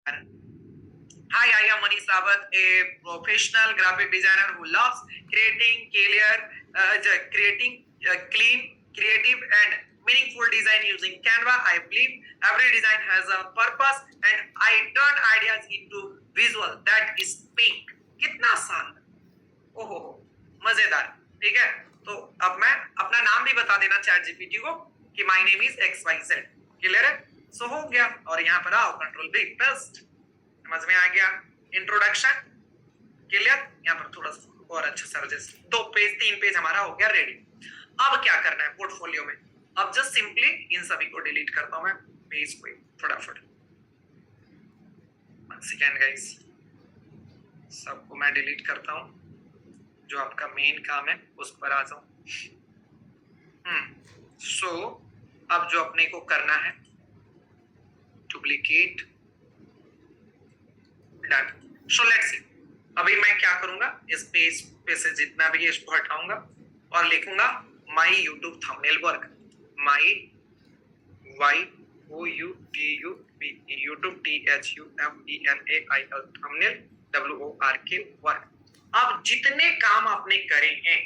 Hi, I am Manish Rawat, a professional graphic designer who loves creating clean, creative, and meaningful design using Canva. I believe every design has a purpose, and I turn ideas into visual that speak. कितना शानदार! ओहो, मजेदार। ठीक है, तो अब मैं अपना नाम भी बता देना चैट जीपीटी को कि my name is XYZ। Clear है? सो हो गया, और यहाँ पर आओ कंट्रोल V पेस्ट। समझ में आ गया? Introduction clear. यहाँ पर थोड़ा सा और अच्छा सर्जेस्ट 2 पेज 3 पेज हमारा हो गया रेडी। अब क्या करना है पोर्टफोलियो में? अब जस्ट सिंपली इन सभी को डिलीट करता हूं मैं पेज को फटाफट। 1 सेकेंड गाइस, सबको मैं डिलीट करता हूं। जो आपका मेन काम है उस पर आ जाऊं। सो अब जो अपने को करना है, duplicate, done. So let's see, अभी मैं क्या करूंगा, इस पेज पे से जितना भी है इसको हटाऊंगा और लिखूंगा my YouTube thumbnail work. My YouTube THUMBNAIL thumbnail WORK work. अब जितने काम आपने करे हैं,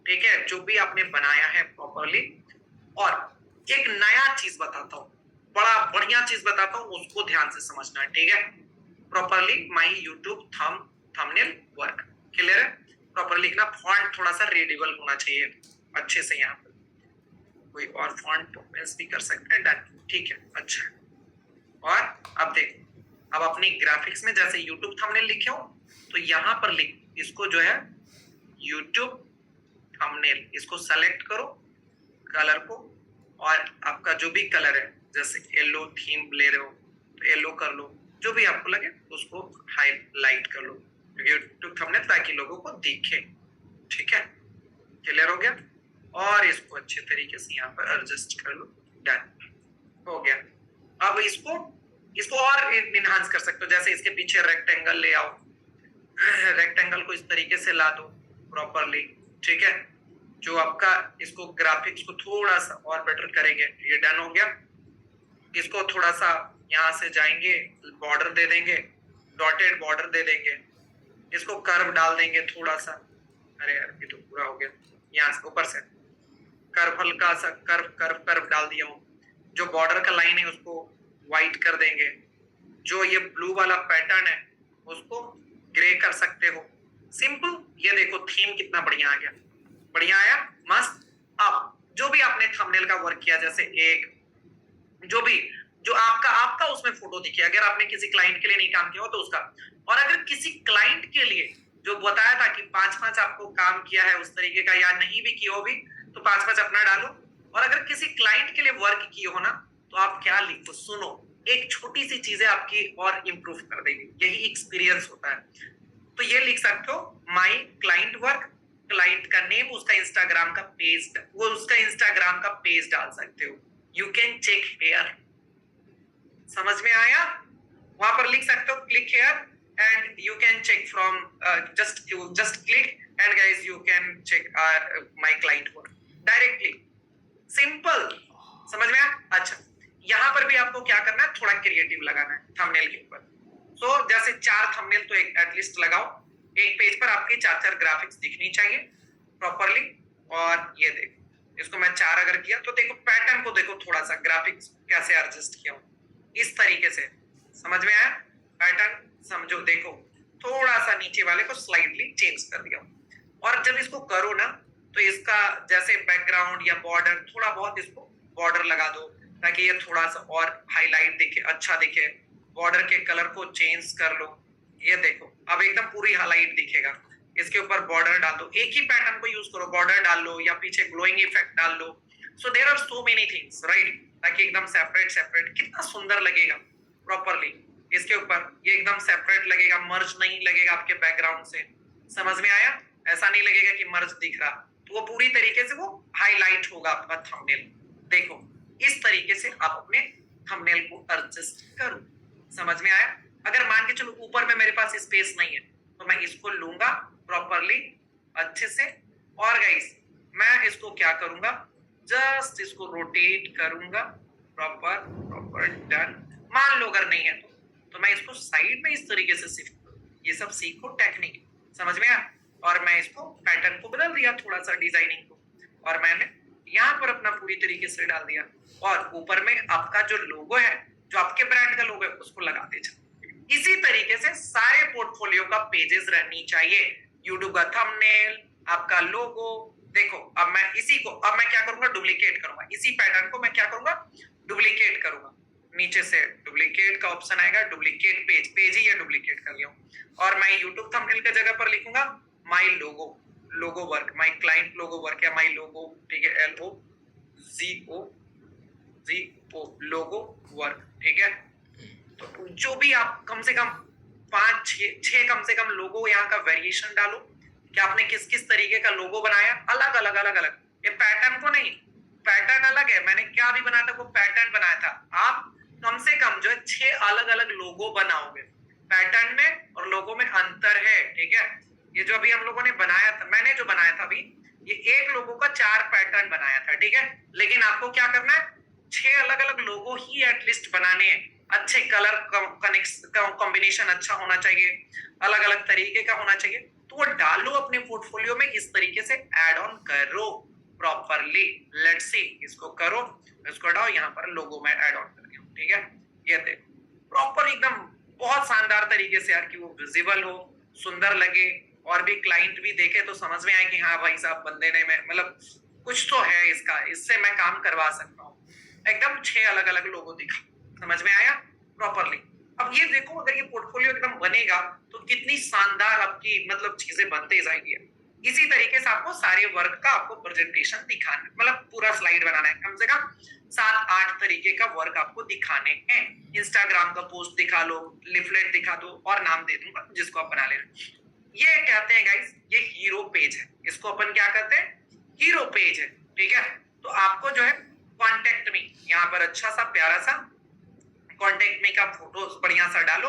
ठीक है, जो भी आपने बनाया है प्रॉपरली, और एक नया चीज बताता हूं, बड़ा बढ़िया चीज बताता हूं, उसको ध्यान से समझना है। ठीक है, properly my YouTube thumbnail work. Clear है? प्रॉपर लिखना, फॉन्ट थोड़ा सा रीडेबल होना चाहिए अच्छे से। यहाँ पर कोई और फॉन्ट मिस भी कर सकते हैं। डन, ठीक है, अच्छा है। और अब देखो, अब अपने ग्राफिक्स में जैसे यूट्यूब थंबनेल लिखे हो तो यहाँ पर लिख, इसको जो है यूट्यूब थंबनेल, इसको सेलेक्ट करो कलर को, और आपका जो भी कलर है, जैसे येलो थीम ले रहे हो तो येलो कर लो, जो भी आपको लगे उसको हाईलाइट कर लो यूट्यूब थंबनेल, ताकि लोगों को दिखे। ठीक है, क्लियर हो गया? और इसको अच्छे तरीके से यहाँ पर एडजस्ट कर लो। डन हो गया। अब इसको और इनहांस कर सकते हो, जैसे इसके पीछे रेक्टेंगल ले आओ, रेक्टेंगल को इस तरीके से ला दो प्रॉपरली। ठीक है, जो आपका इसको ग्राफिक्स को थोड़ा सा और बेटर करेंगे। ये डन हो गया। इसको थोड़ा सा यहाँ से जाएंगे, बॉर्डर दे देंगे, डॉटेड बॉर्डर दे देंगे, इसको कर्व डाल देंगे थोड़ा सा। अरे यार, ये तो पूरा हो गया। यहाँ से ऊपर से कर्व, हल्का सा कर्व डाल दिया हूँ। जो बॉर्डर का लाइन है उसको व्हाइट कर देंगे। जो ये ब्लू वाला पैटर्न है उसको ग्रे कर सकते हो। सिंपल। ये देखो थीम कितना बढ़िया आ गया, बढ़िया आया, मस्त। अब जो भी आपने थंबनेल का वर्क किया, जैसे एक जो आपका उसमें फोटो दिखे, अगर आपने किसी क्लाइंट के लिए नहीं काम किया हो तो उसका, और अगर किसी क्लाइंट के लिए जो बताया था कि 5-5 आपको काम किया है उस तरीके का, या नहीं भी किया हो भी तो 5-5 अपना डालो। और अगर किसी क्लाइंट के लिए वर्क किए हो ना, तो आप क्या लिखो, सुनो, एक छोटी सी चीजें आपकी और इंप्रूव कर देगी। यही एक्सपीरियंस होता है। तो ये लिख सकते हो, माय क्लाइंट वर्क, क्लाइंट का नेम, उसका इंस्टाग्राम का पेज, वो उसका इंस्टाग्राम का पेज डाल सकते हो। You can check here. समझ में आया? वहां पर लिख सकते हो click here and you can check from just click and guys you can check my client work directly. Simple. समझ में आया? अच्छा, यहाँ पर भी आपको क्या करना है, थोड़ा क्रिएटिव लगाना है थंबनेल के ऊपर। तो जैसे 4 थंबनेल तो एक एटलीस्ट लगाओ। एक पेज पर आपकी 4-4 ग्राफिक्स दिखनी चाहिए प्रॉपरली। और ये देखो, इसको मैं 4 अगर किया तो देखो पैटर्न को, देखो थोड़ा सा ग्राफिक्स कैसे एडजस्ट किया हूं इस तरीके से। समझ में आया? पैटर्न समझो, देखो थोड़ा सा नीचे वाले को स्लाइटली चेंज कर दिया। और जब इसको करो ना, तो इसका जैसे बैकग्राउंड या बॉर्डर, थोड़ा बहुत इसको बॉर्डर लगा दो ताकि ये थोड़ा सा और हाईलाइट दिखे, अच्छा दिखे। बॉर्डर के कलर को चेंज कर लो। ये देखो अब एकदम पूरी हाईलाइट दिखेगा। इसके ऊपर बॉर्डर डाल दो, एक ही पैटर्न को यूज करो, बॉर्डर डाल लो या पीछे ग्लोइंग इफेक्ट डाल लो। So there are so many things, right, ताकि एकदम सेपरेट कितना सुंदर लगेगा प्रॉपरली। इसके ऊपर ये एकदम सेपरेट लगेगा, मर्ज नहीं लगेगा आपके बैकग्राउंड से। समझ में आया? ऐसा नहीं लगेगा कि मर्ज दिख रहा, तो वो पूरी तरीके से वो हाईलाइट होगा आपका थंबनेल। देखो इस तरीके से आप अपने थंबनेल को एडजस्ट करो। समझ में आया? अगर मान के चलो ऊपर में मेरे पास स्पेस नहीं है तो मैं इसको लूंगा प्रॉपरली अच्छे से। और गाइस मैं इसको क्या करूंगा, जस्ट इसको रोटेट करूंगा प्रॉपर। डन। मान लो अगर नहीं है तो मैं इसको साइड में इस तरीके से शिफ्ट करो, ये सब सीखो टेक्निक, समझ में आया। और मैं इसको पैटर्न को बदल दिया थोड़ा सा डिजाइनिंग को, और मैंने यहाँ पर अपना पूरी तरीके से डाल दिया, और ऊपर में आपका जो लोगो है, जो आपके ब्रांड का लोगो है, उसको लगाते जाओ। इसी तरीके से सारे पोर्टफोलियो का पेजेस रहनी चाहिए, यूट्यूब का थंबनेल, आपका लोगो। देखो अब मैं इसी को, अब मैं क्या करूंगा, डुप्लीकेट करूंगा, इसी पैटर्न को मैं क्या करूंगा, डुप्लीकेट करूंगा। नीचे से डुप्लीकेट का ऑप्शन आएगा, डुप्लीकेट पेज, पेज ही है डुप्लीकेट कर लिया, और मैं यूट्यूब थंबनेल की जगह पर लिखूंगा my logo, logo work, my client logo work या माई लोगो, ठीक है, LOGO लोगो वर्क, ठीक है। तो जो भी आप कम से कम 5-6 कम से कम लोगो यहाँ का वेरिएशन डालो कि आपने किस किस तरीके का लोगो बनाया, अलग अलग अलग अलग, ये पैटर्न को नहीं, पैटर्न अलग है, मैंने क्या भी बनाया था वो पैटर्न बनाया था, आप कम से कम जो है 6 अलग अलग लोगो बनाओगे, पैटर्न में और लोगो में अंतर है, ठीक है। ये जो अभी हम लोगों ने बनाया था, मैंने जो बनाया था अभी, ये एक लोगो का 4 पैटर्न बनाया था, ठीक है, लेकिन आपको क्या करना है, 6 अलग अलग लोगो ही एटलीस्ट बनाने हैं, अच्छे कलर कॉम्बिनेशन अच्छा होना चाहिए, अलग अलग तरीके का होना चाहिए, तो वो डालो अपने पोर्टफोलियो में, इस तरीके से ऐड ऑन करो प्रॉपरली। लेट्स सी, इसको करो, इसको डालो, यहाँ पर लोगो में ऐड ऑन कर दिया, ठीक है। ये देखो प्रॉपर एकदम बहुत शानदार तरीके से यार, कि वो विजिबल हो, सुंदर लगे, और भी क्लाइंट भी देखे तो समझ में आए कि हाँ भाई साहब बंदे ने, मैं मतलब कुछ तो है इसका, इससे मैं काम करवा सकता हूँ। एकदम 6 अलग अलग लोगो दिखा, समझ में आया प्रॉपरली। अब ये देखो, अगर ये पोर्टफोलियो एकदम बनेगा तो कितनी शानदार आपकी मतलब चीजें बनते जाएंगी। इसी तरीके से आपको सारे वर्क का आपको प्रेजेंटेशन दिखाना है, मतलब पूरा स्लाइड बनाना है, कम से कम 7-8 तरीके का वर्क आपको दिखाने हैं। इंस्टाग्राम का पोस्ट दिखा लो, लिफलेट दिखा दो, और नाम दे दूंगा जिसको आप बना लेना। ये कहते हैं गाइस, ये हीरो पेज है, इसको अपन क्या कहते हैं, हीरो पेज है, ठीक है। तो आपको जो है कॉन्टेक्ट मी, यहाँ पर अच्छा सा प्यारा सा कॉन्टेक्ट मी का फोटो बढ़िया सा डालो,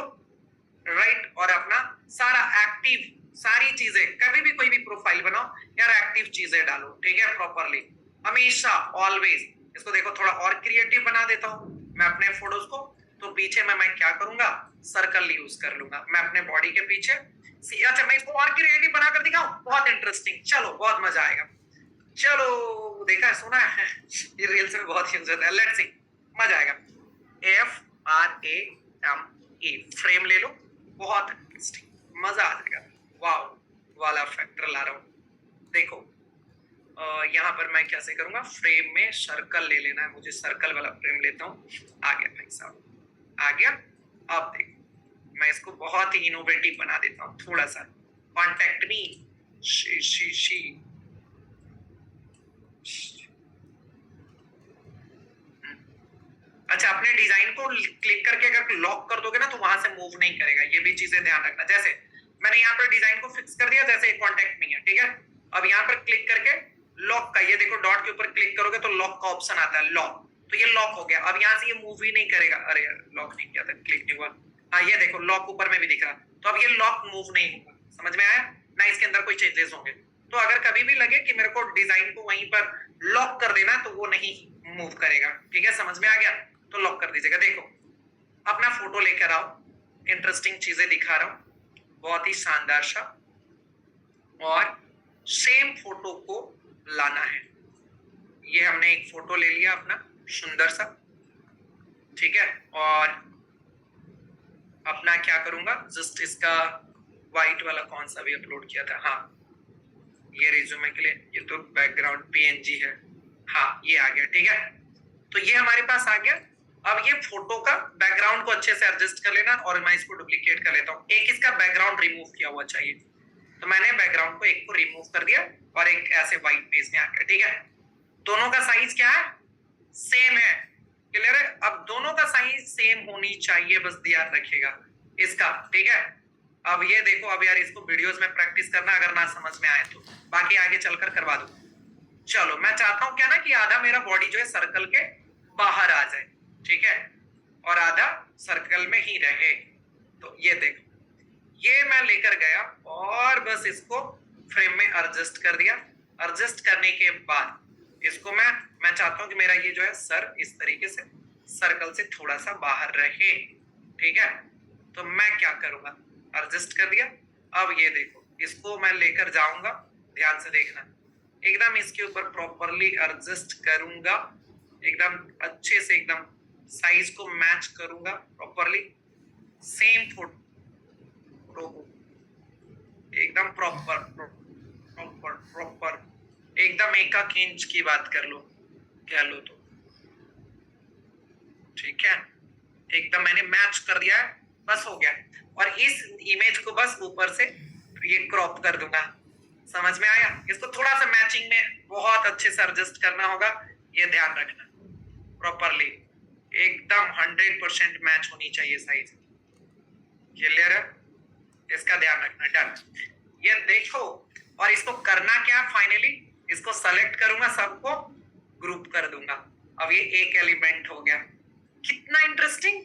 राइट, और अपना सारा एक्टिव सारी चीजें, कभी भी कोई भी प्रोफाइल बनाओ यार, एक्टिव चीजें डालो, ठीक है, प्रॉपरली, हमेशा ऑलवेज। इसको देखो थोड़ा और क्रिएटिव बना देता हूँ मैं अपने फोटोज को, तो पीछे में मैं क्या करूंगा, सर्कल यूज कर लूंगा मैं अपने बॉडी के पीछे। अच्छा, मैं इसको और क्रिएटिव बनाकर दिखाऊं, बहुत इंटरेस्टिंग, चलो बहुत मजा आएगा। चलो देखा है, सुना है, ये रील्स में बहुत यूज होता है, लेट्स सी, मजा आएगा। FRAME, फ्रेम ले लो, बहुत इंटरेस्टिंग, मजा आ जाएगा, वाव वाला फैक्टर ला रहा हूँ। देखो यहाँ पर मैं कैसे करूंगा, फ्रेम में सर्कल ले लेना है मुझे, सर्कल वाला फ्रेम लेता हूँ, आ गया भाई साहब, आ गया। अब देखो मैं इसको बहुत ही इनोवेटिव बना देता हूँ, थोड़ा सा कॉन्टेक्ट मी, शी अच्छा, अपने डिजाइन को क्लिक करके अगर लॉक कर दोगे ना तो वहां से मूव नहीं करेगा, ये भी चीजें ध्यान रखना। जैसे मैंने यहाँ पर डिजाइन को फिक्स कर दिया, जैसे कॉन्टेक्ट में है, ठीक है। अब यहाँ पर क्लिक करके लॉक का, ये देखो डॉट के ऊपर क्लिक करोगे तो लॉक का ऑप्शन आता है, लॉक, तो ये लॉक हो गया। अब यहाँ से ये मूव ही नहीं करेगा, अरे यार लॉक नहीं किया था, क्लिक नहीं हुआ, हाँ ये देखो लॉक ऊपर में भी दिख रहा, तो अब ये लॉक मूव नहीं होगा, समझ में आया ना, इसके अंदर कोई चेंजेस होंगे। तो अगर कभी भी लगे कि मेरे को डिजाइन को वहीं पर लॉक कर देना, तो वो नहीं मूव करेगा, ठीक है, समझ में आ गया, तो लॉक कर दीजिएगा। देखो अपना फोटो लेकर आओ, इंटरेस्टिंग चीजें दिखा रहा हूं, बहुत ही शानदार सा, और सेम फोटो को लाना है। ये हमने एक फोटो ले लिया अपना सुंदर सा, ठीक है, और अपना क्या करूंगा, जस्ट इसका व्हाइट वाला कौन सा भी अपलोड किया था, हाँ ये रिज्यूमे के लिए, ये तो बैकग्राउंड PNG है, हाँ ये आ गया, ठीक है। तो ये हमारे पास आ गया। अब ये फोटो का बैकग्राउंड को अच्छे से एडजस्ट कर लेना, और मैं इसको डुप्लीकेट कर लेता हूँ। एक इसका बैकग्राउंड रिमूव किया हुआ चाहिए, तो मैंने बैकग्राउंड को एक को रिमूव कर दिया, और एक ऐसे व्हाइट पेज में आ गया, ठीक है। दोनों का साइज क्या है, सेम है, क्लियर है। अब दोनों का साइज सेम होनी चाहिए, बस ध्यान रखिएगा इसका, ठीक है। अब ये देखो, अब यार इसको वीडियोस में प्रैक्टिस करना, अगर ना समझ में आए तो बाकी आगे चलकर करवा दो। चलो मैं चाहता हूं क्या ना, कि आधा मेरा बॉडी जो है सर्कल के बाहर आ जाए, ठीक है, और आधा सर्कल में ही रहे। तो ये देखो, ये मैं लेकर गया और बस इसको फ्रेम में एडजस्ट कर दिया। एडजस्ट करने के बाद इसको मैं चाहता हूं कि मेरा ये जो है सर इस तरीके से सर्कल से थोड़ा सा बाहर रहे, ठीक है। तो मैं क्या करूंगा, एडजस्ट कर दिया। अब ये देखो, इसको मैं लेकर जाऊंगा, ध्यान से देखना, एकदम इसके ऊपर प्रॉपरली एडजस्ट करूंगा, एकदम अच्छे से, एकदम साइज को मैच करूंगा प्रॉपरली, सेम फोटो को एकदम प्रॉपर प्रॉपर प्रॉपर एकदम 1 इंच की बात कर लो, कह लो तो ठीक है, एकदम मैंने मैच कर दिया है, बस हो गया। और इस इमेज को बस ऊपर से ये क्रॉप कर दूंगा, समझ में आया। इसको थोड़ा सा मैचिंग में बहुत अच्छे से एडजस्ट करना होगा, ये ध्यान रखना, प्रॉपरली एकदम 100% मैच होनी चाहिए साइज, क्लियर है, इसका ध्यान रखना। डन, ये देखो। और इसको करना क्या, फाइनली इसको सेलेक्ट करूंगा, सबको ग्रुप कर दूंगा। अब ये एक एलिमेंट हो गया, कितना इंटरेस्टिंग,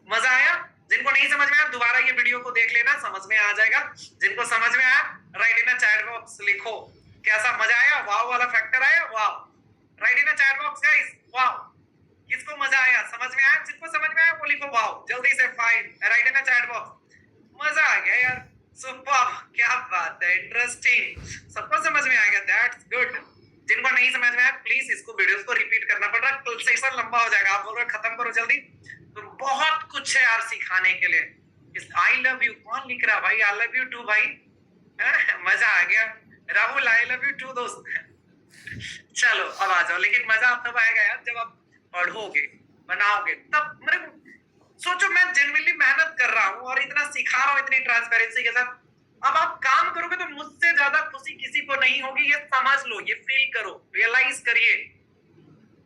मजा आया। जिनको नहीं समझ में आया दोबारा ये वीडियो को देख लेना, समझ में आ जाएगा। जिनको समझ में आया राइट इन चैट बॉक्स लिखो, कैसा मजा आया, वाव वाला फैक्टर आया, wow, right in chat box guys, wow. किसको मजा आया, समझ में आया, जिनको समझ में आया वो लिखो वाव, जल्दी से fine right in chat box. मजा आ गया यार, सुपर, क्या बात है, इंटरेस्टिंग, सबको समझ में आ गया, दैट्स गुड। जिनको नहीं समझ में आया प्लीज इसको वीडियोस को रिपीट करना पड़ रहा है, कल सेशन लंबा हो जाएगा, आप बोल रहे खत्म करो जल्दी, तो बहुत कुछ है यार सिखाने के लिए। आई लव यू कौन लिख रहा भाई, आई लव यू टू भाई, मजा आ गया। Rahul I love you too दोस्त। चलो अब आ जाओ, लेकिन मजा तब आएगा यार जब आप पढ़ोगे, बनाओगे, तब मेरे सोचो मैं जेन्युइनली मेहनत कर रहा हूँ और इतना सिखा रहा हूँ इतनी ट्रांसपेरेंसी के साथ, अब आप काम करोगे तो मुझसे ज्यादा खुशी किसी को नहीं होगी, ये समझ लो, ये फील करो, रियलाइज करिए,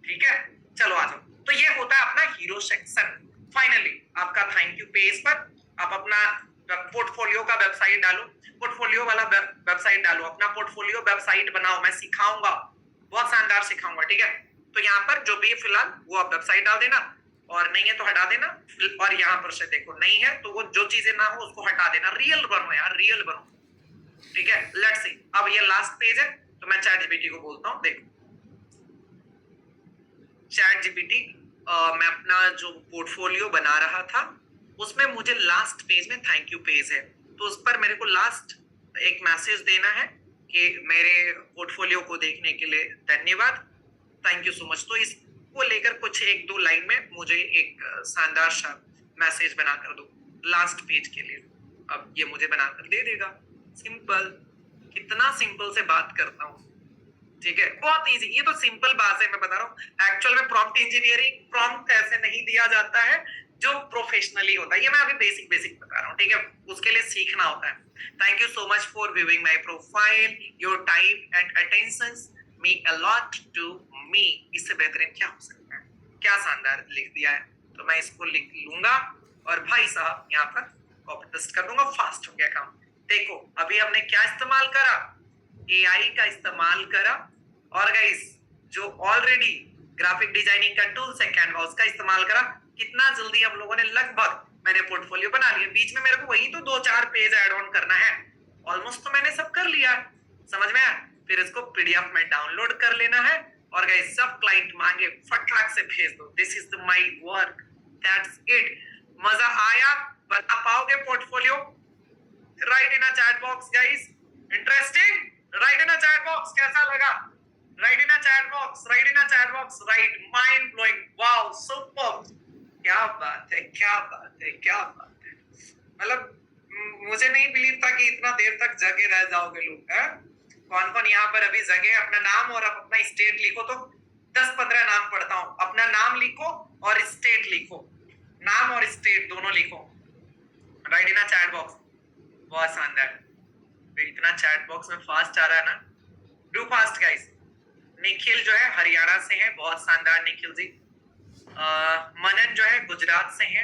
ठीक है। चलो आ जाओ, तो ये होता है अपना हीरो सेक्शन। फाइनली आपका थैंक यू पेज पर आप अपना पोर्टफोलियो का वेबसाइट डालो, पोर्टफोलियो वाला वेबसाइट डालो, अपना पोर्टफोलियो वेबसाइट बनाओ, मैं सिखाऊंगा, बहुत शानदार सिखाऊंगा, ठीक है। तो यहाँ पर जो भी फिलहाल वो आप वेबसाइट डाल देना, और नहीं है तो हटा देना, और यहाँ पर से देखो नहीं है तो वो जो चीजें ना हो उसको हटा देना, रियल बनो यार, रियल बनो, ठीक है। लेट्स सी, अब ये लास्ट पेज है तो मैं चैट जीपीटी को बोलता हूँ, देखो चैट जीपीटी, मैं अपना जो पोर्टफोलियो बना रहा था उसमें मुझे लास्ट पेज में थैंक यू पेज है, तो उस पर मेरे को लास्ट एक मैसेज देना है कि मेरे पोर्टफोलियो को देखने के लिए धन्यवाद, थैंक यू सो मच। तो इसको लेकर कुछ 1-2 लाइन में मुझे एक शानदार सा मैसेज बनाकर दो लास्ट पेज के लिए। अब ये मुझे बनाकर दे देगा, सिंपल, कितना सिंपल से बात करता हूँ, ठीक है, बहुत इजी। ये तो सिंपल बात है, मैं बता रहा हूँ, एक्चुअल में प्रॉम्प्ट इंजीनियरिंग प्रॉम्प्ट ऐसे नहीं दिया जाता है जो प्रोफेशनली होता है, ये मैं अभी बेसिक बेसिक बता रहा हूँ, ठीक है, उसके लिए सीखना होता है। Thank you so much for viewing my profile, your time and attention mean a lot to me. इससे बेहतरीन क्या हो सकता है, क्या शानदार लिख दिया है, तो मैं इसको लिख लूंगा और भाई साहब यहाँ पर कॉपी पेस्ट कर दूंगा, फास्ट हो गया काम। देखो अभी हमने क्या इस्तेमाल करा, एआई का इस्तेमाल करा, और गाइस जो ऑलरेडी ग्राफिक डिजाइनिंग का टूल्स है कैनवा उसका इस्तेमाल करा, कितना जल्दी हम लोगों ने लगभग मैंने पोर्टफोलियो बना लिया। बीच में मेरे को वही तो 2-4 पेज ऐड ऑन करना है, ऑलमोस्ट तो मैंने सब कर लिया, समझ में आया। फिर इसको पीडीएफ में डाउनलोड कर लेना है, और गाइस सब क्लाइंट मांगे फटाक से भेज दो, this is my work, that's it. मजा आया, बता पाओगे portfolio, right in a chat box guys, interesting, right in a chat box, कैसा लगा, right in a chat box, right in a chat box, right, mind blowing, wow super, क्या बात है, क्या बात है, क्या बात है, मतलब मुझे नहीं बिलीव था कि इतना देर तक जगे रह जाओगे लोग, हैं। कौन कौन यहाँ पर अभी जगे, अपना नाम और अपना स्टेट लिखो, तो 10-15 नाम पढ़ता हूँ, अपना नाम लिखो और स्टेट लिखो, नाम और स्टेट दोनों लिखो, right in a chat box, बहुत शानदार। इतना चैट बॉक्स में फास्ट आ रहा है ना, डू फास्ट गाइस। निखिल जो है हरियाणा से है, बहुत शानदार निखिल जी। मनन जो है गुजरात से है,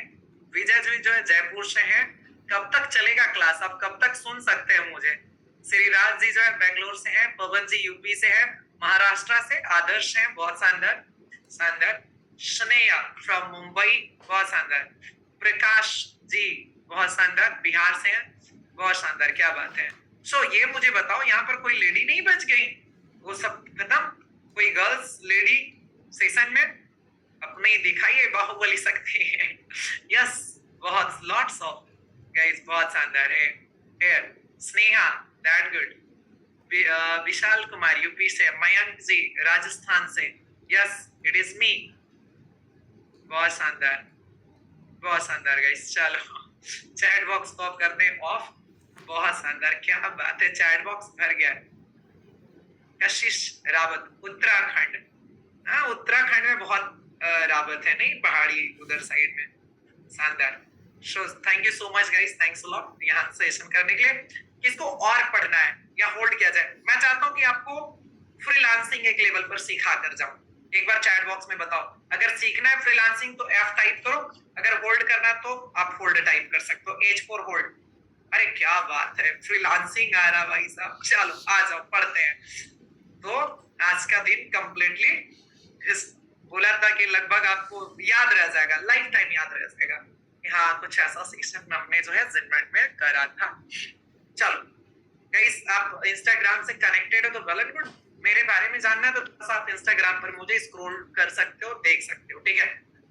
विजय जी जो है जयपुर से है। कब तक चलेगा क्लास, आप कब तक सुन सकते हैं मुझे। श्रीराज जी जो है बेंगलोर से है, पवन जी यूपी से है, महाराष्ट्र से आदर्श है, बहुत शानदार शानदार। स्नेहा फ्रॉम मुंबई, बहुत शानदार। प्रकाश जी बहुत शानदार, बिहार से है, बहुत शानदार, क्या बात है। सो ये मुझे बताओ यहाँ पर कोई लेडी नहीं बच गई, वो सब खत्म, कोई गर्ल्स लेडी सेशन में अपने दिखाइए बाहुबली शक्ति। यस बहुत लॉट्स ऑफ गाइस, बहुत शानदार है। Here Sneha, that good. Vishal Kumar UP से, मयंक जी राजस्थान से, यस इट इज मी। बहुत शानदार, बहुत शानदार गाइस। चलो चैट बॉक्स को अब करते हैं ऑफ। बहुत शानदार, क्या बात है, चैट बॉक्स भर गया। कशिश रावत, उत्तराखंड। हाँ, उत्तराखंड में बहुत रावत है नहीं, पहाड़ी उधर साइड में। शानदार। So thank you so much guys, thanks a lot यहाँ सेशन करने के लिए। किसको और पढ़ना है या होल्ड किया जाए? मैं चाहता हूँ कि आपको फ्रीलांसिंग एक लेवल पर सिखा कर जाऊं। एक बार चैट बॉक्स में बताओ, अगर सीखना है फ्रीलांसिंग तो F टाइप करो, अगर होल्ड करना है तो आप होल्ड टाइप कर सकते हो, H फॉर होल्ड। अरे क्या बात है, फ्रीलांसिंग आ रहा भाई साहब। चलो आ जाओ, पढ़ते हैं। तो आज का दिन कंप्लीटली इस बोला था कि लगभग आपको याद रह जाएगा, लाइफ टाइम याद रह जाएगा। हाँ, कुछ ऐसा सेशन हमने जो है जिनमेंट में करा था। चलो गाइस, आप इंस्टाग्राम से कनेक्टेड हो तो वेल एंड गुड। मेरे बारे में जानना है तो आप इंस्टाग्राम पर मुझे स्क्रॉल कर सकते हो, देख सकते हो, ठीक है?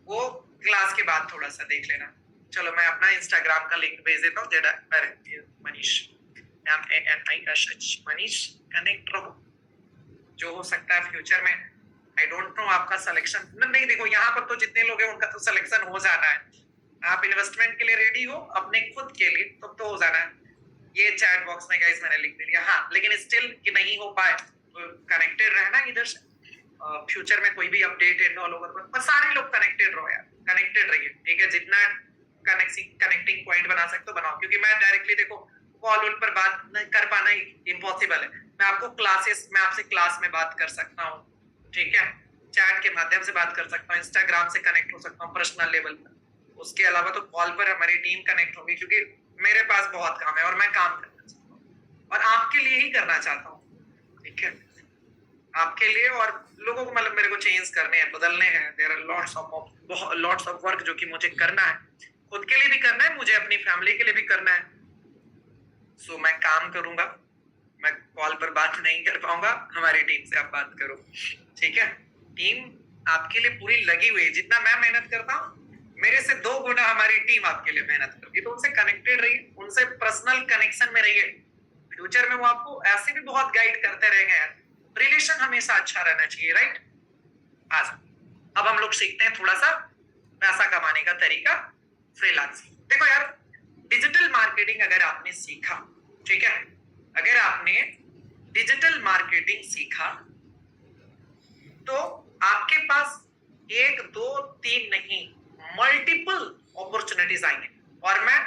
वो क्लास के बाद थोड़ा सा देख लेना। चलो मैं अपना इंस्टाग्राम का लिंक भेज देता हूँ। अरे मनीष, MANI मनीष, कनेक्ट रहो। जो हो सकता है फ्यूचर में, आई डोंट नो आपका सिलेक्शन नहीं। देखो यहाँ पर तो जितने लोग हैं उनका तो सिलेक्शन हो जाना है। आप इन्वेस्टमेंट के लिए रेडी हो, अपने खुद के लिए, तब तो हो जाना है। ये चैट बॉक्स में गाइस मैंने लिख दिया। हाँ, लेकिन स्टिल कि नहीं हो पाए तो कनेक्टेड रहना इधर से। फ्यूचर में कोई भी अपडेट है ऑल ओवर पर सारे लोग कनेक्टेड रहो यार, कनेक्टेड रहिए, ठीक है? जितना कनेक्टिंग पॉइंट बना सकते हो बनाओ, क्योंकि मैं डायरेक्टली देखो कॉल पर बात कर पाना इम्पॉसिबल है। मैं आपको मैं आपसे क्लास में बात कर सकता हूँ, ठीक है? चैट के माध्यम से बात कर सकता हूँ, इंस्टाग्राम से कनेक्ट हो सकता हूँ पर्सनल लेवल पर। उसके अलावा तो कॉल पर हमारी टीम कनेक्ट होगी, क्योंकि मेरे पास बहुत काम है और मैं काम करना चाहता हूँ और आपके लिए ही करना चाहता हूँ, ठीक है? आपके लिए और लोगों को, मतलब मेरे को चेंज करने हैं, बदलने हैं। There are lots of work जो कि मुझे करना है, खुद के लिए भी करना है, मुझे अपनी फैमिली के लिए भी करना है। सो मैं काम करूंगा, मैं कॉल पर बात नहीं कर पाऊंगा, हमारी टीम से आप बात करो, ठीक है? टीम आपके लिए पूरी लगी हुई है। जितना मैं मेहनत करता हूँ, मेरे से 2 गुना हमारी टीम आपके लिए मेहनत करती है। तो उनसे कनेक्टेड रहिए, उनसे पर्सनल कनेक्शन में रहिए। फ्यूचर में वो आपको ऐसे भी बहुत गाइड करते रहेंगे यार। रिलेशन हमेशा अच्छा रहना चाहिए, राइट? आज अब हम लोग सीखते हैं थोड़ा सा पैसा कमाने का तरीका, फ्रीलांसिंग। देखो यार, डिजिटल मार्केटिंग अगर आपने सीखा, ठीक है, अगर आपने डिजिटल मार्केटिंग सीखा तो आपके पास 1 2 3 नहीं, मल्टीपल अपॉर्चुनिटीज आएंगे। और मैं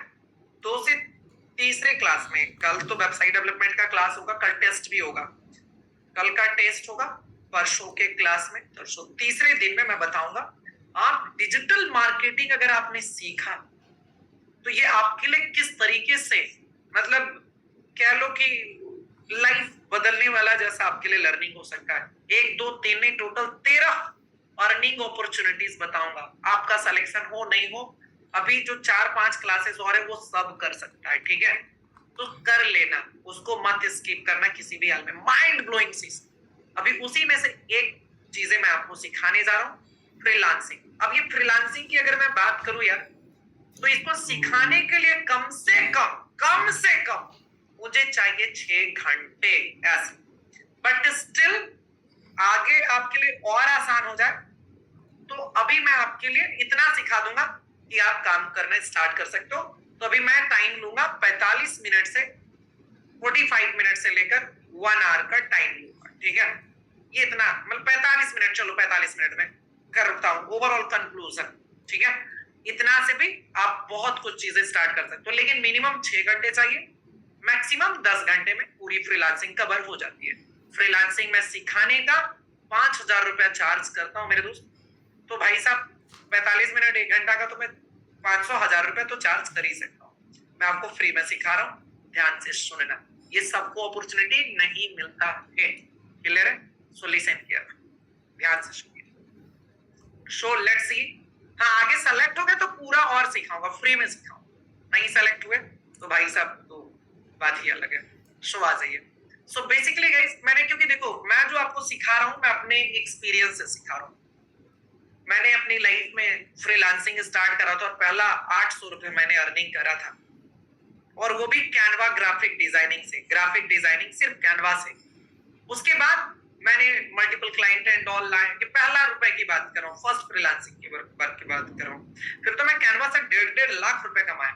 2 से तीसरे क्लास में, कल तो वेबसाइट डेवलपमेंट का क्लास होगा, कल टेस्ट भी होगा, कल का टेस्ट होगा, परसों के क्लास में, परसों तीसरे दिन में मैं बताऊंगा। आप डिजिटल मार्केटिंग अगर आपने सीखा तो ये आपके लिए किस तरीके से, मतलब कह लो कि लाइफ बदलने वाला जैसा आपके लिए लर्निंग हो सकता है। 1 2 3 नहीं, टोटल 13 अर्निंग अपॉर्चुनिटीज बताऊंगा। आपका सिलेक्शन हो नहीं हो, अभी जो 4-5 क्लासेस और है वो सब कर सकता है, ठीक है? तो कर लेना, उसको मत स्किप करना किसी भी हाल में। माइंड ब्लोइंग चीज, अभी उसी में से एक चीजें मैं आपको सिखाने जा रहा हूँ, फ्रीलांसिंग। अब ये फ्रीलांसिंग की अगर मैं बात करूं यार, तो इसको सिखाने के लिए कम से कम मुझे चाहिए 6 घंटे ऐसे। बट स्टिल आगे आपके लिए और आसान हो जाए तो अभी मैं आपके लिए इतना सिखा दूंगा कि आप काम करना स्टार्ट कर सकते हो। तो अभी मैं टाइम लूंगा 45 मिनट से 45 मिनट से लेकर 1 आवर का टाइम लूंगा, ठीक है? ये इतना, मतलब 45 मिनट, चलो 45 मिनट में करता हूँ ओवरऑल कंक्लूजन, ठीक है? इतना से भी आप बहुत कुछ चीजें स्टार्ट कर सकते हो, लेकिन मिनिमम 6 घंटे चाहिए, मैक्सिमम 10 घंटे में पूरी फ्रीलांसिंग कवर हो जाती है। फ्रीलांसिंग में सिखाने का 5,000 रुपया चार्ज करता हूँ मेरे दोस्त। तो भाई साहब 45 मिनट 1 घंटा का तो मैं 500-1000 रुपया तो चार्ज कर ही सकता हूँ। मैं आपको फ्री में सिखा रहा हूँ, ध्यान से सुनना। ये सबको अपॉर्चुनिटी नहीं मिलता है, क्लियर है? सो लिसन किया, ध्यान से सुनिए। So let's see. हाँ, आगे सेलेक्ट हो गए तो पूरा और सिखाऊंगा, फ्री में सिखाऊंगा। नहीं सेलेक्ट हुए तो भाई साहब तो बात ही अलग है। सो आ जाइए। सो बेसिकली गाइस, मैंने, क्योंकि देखो मैं जो आपको सिखा रहा हूँ मैं अपने एक्सपीरियंस से सिखा रहा हूँ, मैंने अपनी लाइफ में फ्रीलांसिंग स्टार्ट करा था और पहला 800 रुपए मैंने अर्निंग करा था, और वो भी कैनवा ग्राफिक डिजाइनिंग से, ग्राफिक डिजाइनिंग सिर्फ कैनवा से। उसके बाद मैंने मल्टीपल क्लाइंट एंड ऑल लाए कि पहला रुपए की बात कर रहा हूँ, फर्स्ट फ्रीलांसिंग की वर्क की बात कर रहा हूँ। फिर तो मैं कैनवा से 1.5 लाख रुपए कमाए।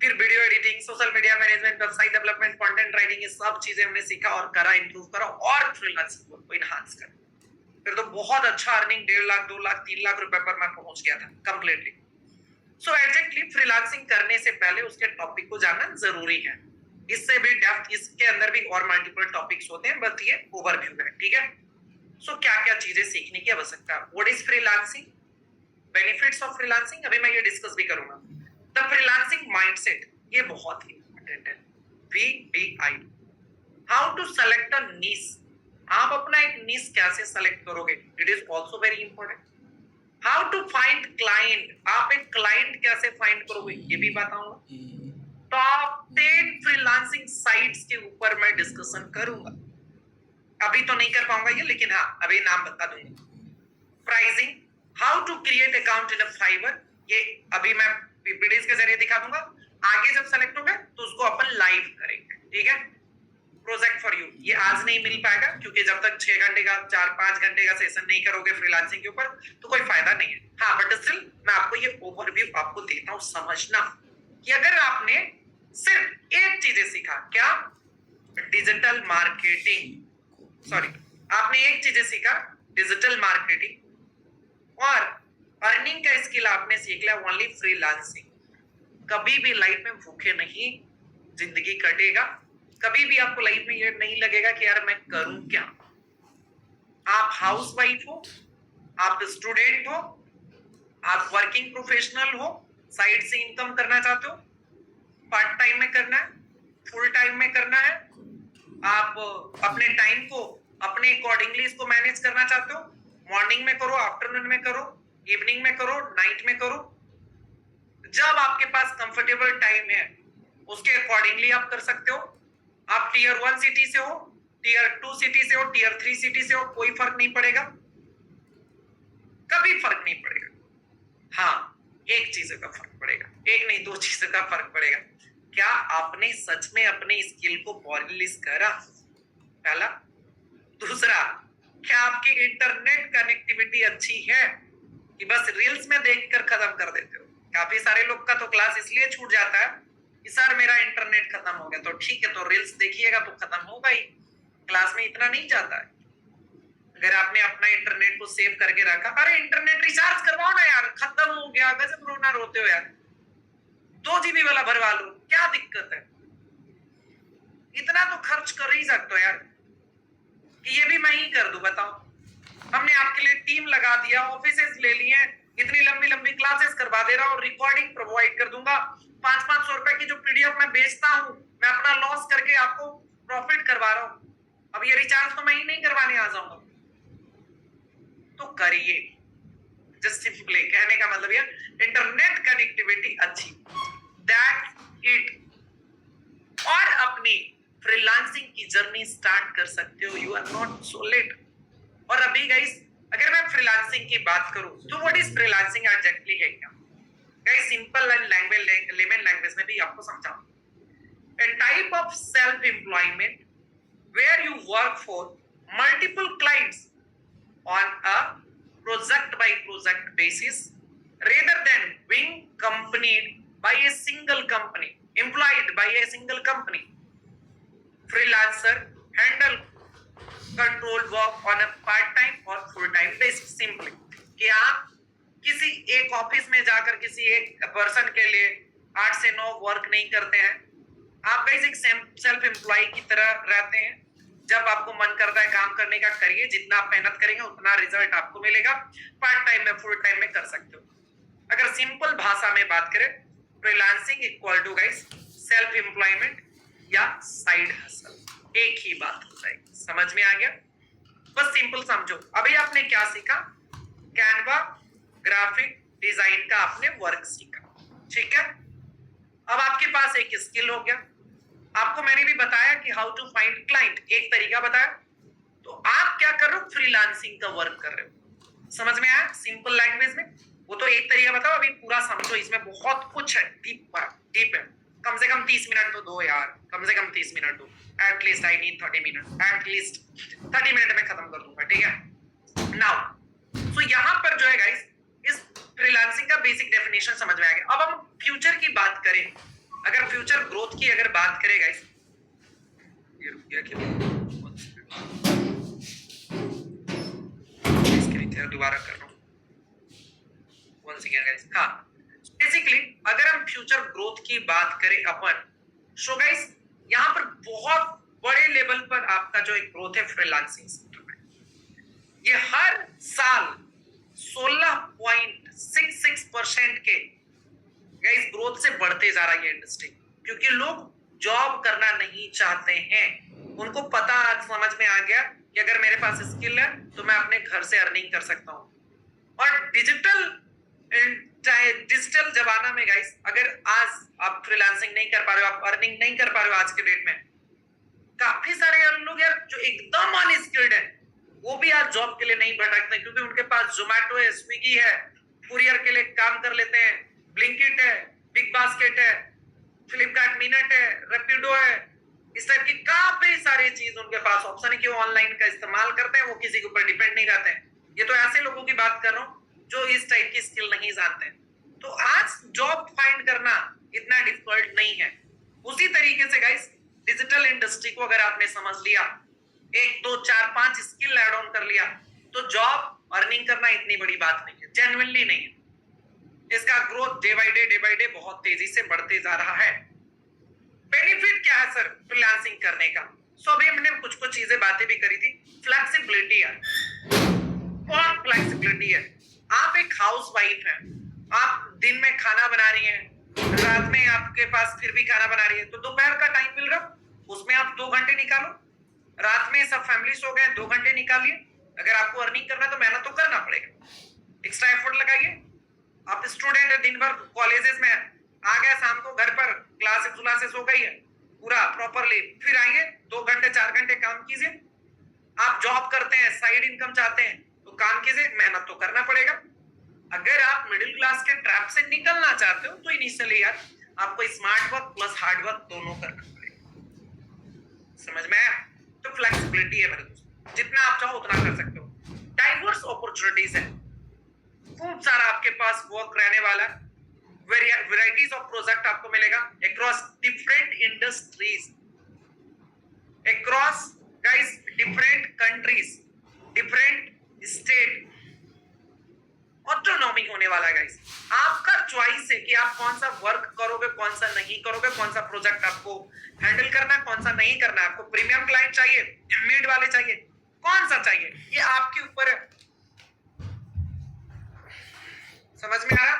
फिर video editing, social media management, website development, content writing, ये सब चीजें हमने सीखा और करा, इंप्रूव करा और फ्रीलांसिंग को इनहांस करा। फिर तो बहुत अच्छा अर्निंग 1.5 लाख, 2 लाख, 3 लाख रुपए पर मैं पहुंच गया था कंप्लीटली। सो एग्जैक्टली फ्रीलांसिंग करने से पहले उसके टॉपिक को जानना जरूरी है। इससे भी डेप्थ, इसके अंदर भी और मल्टीपल टॉपिक्स होते हैं, बस ये ओवरव्यू है, ठीक है। सो क्या क्या चीजें सीखने की आवश्यकता है, what is freelancing, benefits of freelancing, अभी मैं ये डिस्कस भी करूंगा। द फ्रीलांसिंग माइंडसेट, ये बहुत ही इंपॉर्टेंट है, VBI, how to select a niche, आप अपना एक नीश कैसे सेलेक्ट करोगे, it is also very important. How to find client, आप एक क्लाइंट कैसे फाइंड करोगे, ये भी बताऊंगा। टॉप 10 फ्रीलांसिंग साइट्स के ऊपर मैं डिस्कशन करूंगा, अभी तो नहीं कर पाऊंगा ये, लेकिन हाँ अभी नाम बता दूंगा। Pricing, how to create account in Fiverr, ये अभी मैं पीपीटीज के जरिए दिखा दूंगा। आगे जब सेलेक्ट होगा तो उसको अपन लाइव करेंगे, ठीक है। प्रोजेक्ट फॉर यू, ये आज नहीं मिल पाएगा क्योंकि जब तक 6 घंटे का 4-5 घंटे का सेशन नहीं करोगे फ्रीलांसिंग के ऊपर तो कोई फायदा नहीं है। हाँ बट स्टिल मैं आपको ये ओवरव्यू आपको देता हूँ, समझना कि अगर आपने सिर्फ एक चीजें सीखा, क्या, डिजिटल मार्केटिंग, सॉरी आपने एक चीजें सीखा डिजिटल मार्केटिंग और अर्निंग का स्किल आपने सीख लिया ओनली फ्रीलांसिंग, कभी भी लाइफ में भूखे नहीं जिंदगी कटेगा, कभी भी आपको लाइफ में ये नहीं लगेगा कि यार मैं करूं क्या। आप हाउसवाइफ हो, आप स्टूडेंट हो, आप वर्किंग प्रोफेशनल हो, साइड से इनकम करना चाहते हो, पार्ट टाइम में करना है, फुल टाइम में करना है, आप अपने टाइम को अपने अकॉर्डिंगली इसको मैनेज करना चाहते हो, मॉर्निंग में करो, आफ्टरनून में करो, इवनिंग में करो, नाइट में करो, जब आपके पास कंफर्टेबल टाइम है उसके अकॉर्डिंगली आप कर सकते हो। आप टीयर 1 सिटी से हो, टीयर 2 सिटी से हो, टीयर 3 सिटी से हो, कोई फर्क नहीं पड़ेगा, कभी फर्क नहीं पड़ेगा। हाँ एक चीज का फर्क पड़ेगा, एक नहीं 2 चीजों का फर्क पड़ेगा, क्या आपने सच में अपने स्किल को पॉलिश करा, पहला। दूसरा, क्या आपकी इंटरनेट कनेक्टिविटी अच्छी है कि बस रील्स में देखकर खत्म कर देते हो। काफी सारे लोग का तो क्लास इसलिए छूट जाता है कि सर मेरा इंटरनेट खत्म हो गया, तो ठीक है तो रील्स देखिएगा तो खत्म होगा ही, क्लास में इतना नहीं जाता है। अगर आपने अपना इंटरनेट को सेव करके रखा, अरे इंटरनेट रिचार्ज करवाओ ना यार, खत्म हो गया, गजब रोना रोते हो यार, 2 GB वाला भरवा लो, क्या दिक्कत है, इतना तो खर्च कर ही सकते हो यार, कि ये भी मैं ही कर दूं, बताओ। हमने आपके लिए टीम लगा दिया, ऑफिसेस ले लिए, इतनी लंबी लंबी क्लासेस करवा दे रहा हूँ, रिकॉर्डिंग प्रोवाइड कर दूंगा, 500-500 रुपए की जो पीडीएफ मैं बेचता हूँ, मैं अपना लॉस करके आपको प्रॉफिट करवा रहा हूँ, अब ये रिचार्ज तो मैं ही नहीं करवाने आ जाऊंगा, तो करिए। जस्ट सिंपली कहने का मतलब ये, इंटरनेट कनेक्टिविटी अच्छी, दैट इट, और अपनी फ्रीलांसिंग की जर्नी स्टार्ट कर सकते हो, you are not so late. और अभी गाइस अगर मैं फ्रीलांसिंग की बात करूं तो व्हाट इज फ्रीलांसिंग एग्जैक्टली है क्या guys, simple and language, layman language में भी आपको समझाऊं। A type of self-employment where you work for multiple clients on a project by project basis rather than being accompanied by a single company, employed by a single company. Freelancer handle control work on a part-time or full-time basis. Simply कि आप किसी एक office में जाकर किसी एक person के लिए 8 से 9 वर्क नहीं करते हैं, आप बेसिक सेल्फ एम्प्लॉय की तरह रहते हैं। जब आपको मन करता है काम करने का करिए, जितना आप मेहनत करेंगे उतना रिजल्ट आपको मिलेगा, पार्ट टाइम में फुल टाइम में कर सकते हो। अगर सिंपल भाषा में बात करें, freelancing equal to guys self employment या साइड हसल, एक ही बात हो जाएगी। समझ में आ गया? बस सिंपल समझो। अभी आपने क्या सीखा? कैनवा ग्राफिक डिजाइन का आपने वर्क सीखा, ठीक है। अब आपके पास एक स्किल हो गया। आपको मैंने भी बताया कि हाउ टू फाइंड क्लाइंट, एक तरीका बताया। तो आप क्या कर रहे हो? फ्रीलांसिंग का वर्क कर रहे हो। समझ में आया सिंपल लैंग्वेज में? वो तो एक तरीका बताओ, अभी पूरा समझो, इसमें बहुत कुछ है, डीप है। कम से कम 30 मिनट तो दो यार, कम से कम 30 मिनट दो, at least I need 30 minute, at least 30 minute में खत्म कर दूंगा, ठीक है। नाउ सो यहाँ पर जो है गाइस, इस फ्रीलांसिंग का बेसिक डेफिनेशन समझ में आ गया। अब हम फ्यूचर की बात करें, अगर फ्यूचर ग्रोथ की अगर बात करें गाइस, ये रुक गया क्या, दोबारा कर रहा हूँ once again guys। हाँ, बेसिकली अगर हम फ्यूचर ग्रोथ की बात करें अपन, सो गाइस यहाँ पर बहुत बड़े लेवल पर आपका जो एक ग्रोथ है फ्रीलांसिंग सेक्टर में, ये हर साल 16.66% के गाइस ग्रोथ से बढ़ते जा रहा है ये इंडस्ट्री, क्योंकि लोग जॉब करना नहीं चाहते हैं। उनको पता आज समझ में आ गया कि अगर मेरे पास स्किल है तो मैं अपने घर से अर्निंग कर सकता हूँ। और डिजिटल जमाना में गाइस, अगर आज आप फ्रीलांसिंग नहीं कर पा रहे हो, आप अर्निंग नहीं कर पा रहे हो आज के डेट में, काफी सारे लोग यार जो एकदम अनस्किल्ड है वो भी आज जॉब के लिए नहीं भटकते, क्योंकि उनके पास जोमेटो है, स्विगी है, कुरियर के लिए काम कर लेते हैं, ब्लिंकिट है, बिग बास्केट है, फ्लिपकार्ट मिनट है, रैपिडो है, इस टाइप की काफी सारी चीज उनके पास ऑप्शन है कि वो ऑनलाइन का इस्तेमाल करते हैं, वो किसी के ऊपर डिपेंड नहीं रहते हैं। ये तो ऐसे लोगों की बात कर रहा हूँ जो इस टाइप की स्किल नहीं जानते हैं। तो आज जॉब फाइंड करना इतना डिफिकल्ट नहीं है। उसी तरीके से गाइस डिजिटल इंडस्ट्री को अगर आपने समझ लिया, 1 2 4 5 स्किल ऐड ऑन कर लिया, तो जॉब अर्निंग करना इतनी बड़ी बात नहीं है, जेन्युइनली नहीं है। इसका ग्रोथ डे बाय डे बहुत तेजी से बढ़ते जा रहा है। बेनिफिट क्या है सर फ्रीलांसिंग करने का? सो अभी हमने कुछ चीजें बातें भी करी थी। फ्लेक्सिबिलिटी है, बहुत फ्लेक्सिबिलिटी है। आप एक हाउस वाइफ है, आप दिन में खाना बना रही हैं, रात में आपके पास फिर भी खाना बना रही है, तो दोपहर का टाइम मिल रहा, उसमें आप 2 घंटे निकालो। रात में सब फैमिली सो गए, 2 घंटे निकालिए। अगर आपको अर्निंग करना है तो मेहनत तो करना पड़ेगा, एक्स्ट्रा एफर्ट लगाइए। आप स्टूडेंट है, दिन भर कॉलेजेस में आ गए, शाम को घर पर क्लासेस हो गई है पूरा प्रॉपरली, फिर आइए 2 घंटे 4 घंटे काम कीजिए। आप जॉब करते हैं, साइड इनकम चाहते हैं तो काम कीजिए, मेहनत तो करना पड़ेगा। अगर आप मिडिल क्लास के ट्रैप से निकलना चाहते हो तो इनिशियली यार आपको smart work plus hard work दोनों करना पड़ेगा। समझ में आया? तो फ्लेक्सिबिलिटी है मेरे दोस्त, जितना आप चाहो उतना कर सकते हो। डाइवर्स अपॉर्चुनिटीज है, खूब सारा आपके पास वर्क रहने वाला, वेराइटीज ऑफ प्रोजेक्ट आपको मिलेगा across different industries, across guys different countries, different state. Autonomy होने वाला है गाइस, आपका चॉइस है कि आप कौन सा वर्क करोगे, कौन सा नहीं करोगे, कौन सा प्रोजेक्ट आपको हैंडल करना है, कौन सा नहीं करना है। आपको प्रीमियम क्लाइंट चाहिए, मिड वाले चाहिए, कौन सा चाहिए, ये आपके ऊपर है। समझ में आ रहा?